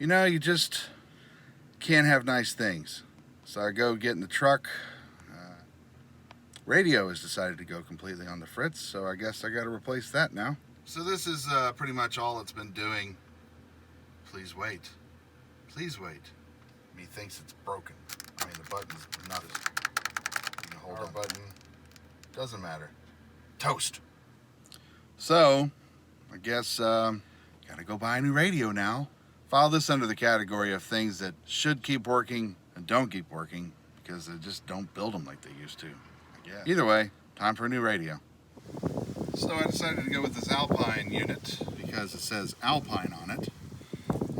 you know, you just can't have nice things. So I go get in the truck. Radio has decided to go completely on the fritz, so I guess I got to replace that now. So this is pretty much all it's been doing. Please wait. Please wait. He thinks it's broken. I mean, the button's not as... You hold our button. Doesn't matter. Toast. So, I guess gotta go buy a new radio now. File this under the category of things that should keep working and don't keep working because they just don't build them like they used to. Yeah. Either way, time for a new radio. So I decided to go with this Alpine unit because it says Alpine on it,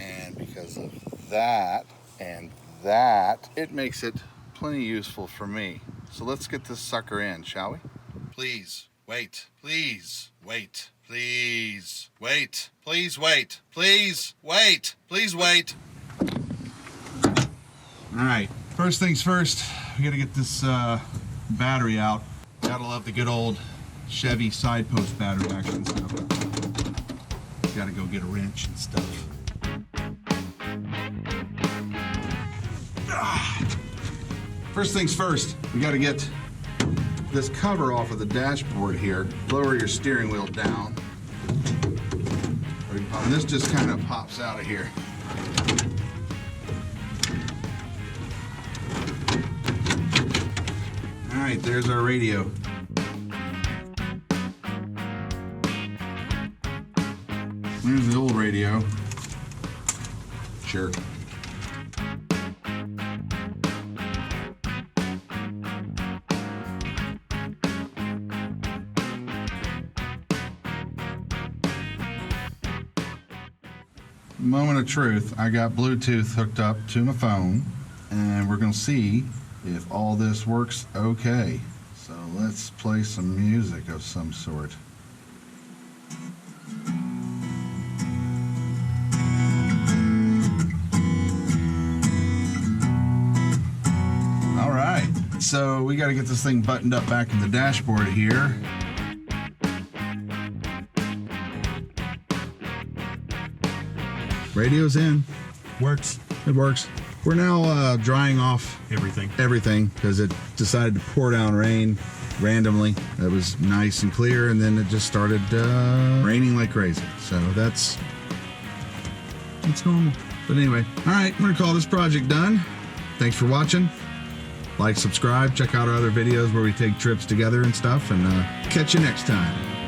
and because of that and that, it makes it plenty useful for me. So let's get this sucker in, shall we? Please wait. Please wait. Please wait. Please wait. Please wait. Please wait. All right. First things first, we gotta get this battery out. Gotta love the good old Chevy side post battery action stuff. Gotta go get a wrench and stuff. First things first, we gotta get this cover off of the dashboard here. Lower your steering wheel down. And this just kind of pops out of here. All right, there's our radio. There's the old radio. Sure. Moment of truth, I got Bluetooth hooked up to my phone, and we're going to see if all this works okay. So let's play some music of some sort. All right, so we got to get this thing buttoned up back in the dashboard here. Radio's in. Works. It works. We're now drying off everything because it decided to pour down rain randomly. It was nice and clear, and then it just started raining like crazy. So that's normal. But anyway, all right, I'm gonna call this project done. Thanks for watching. Like, subscribe, check out our other videos where we take trips together and stuff, and catch you next time.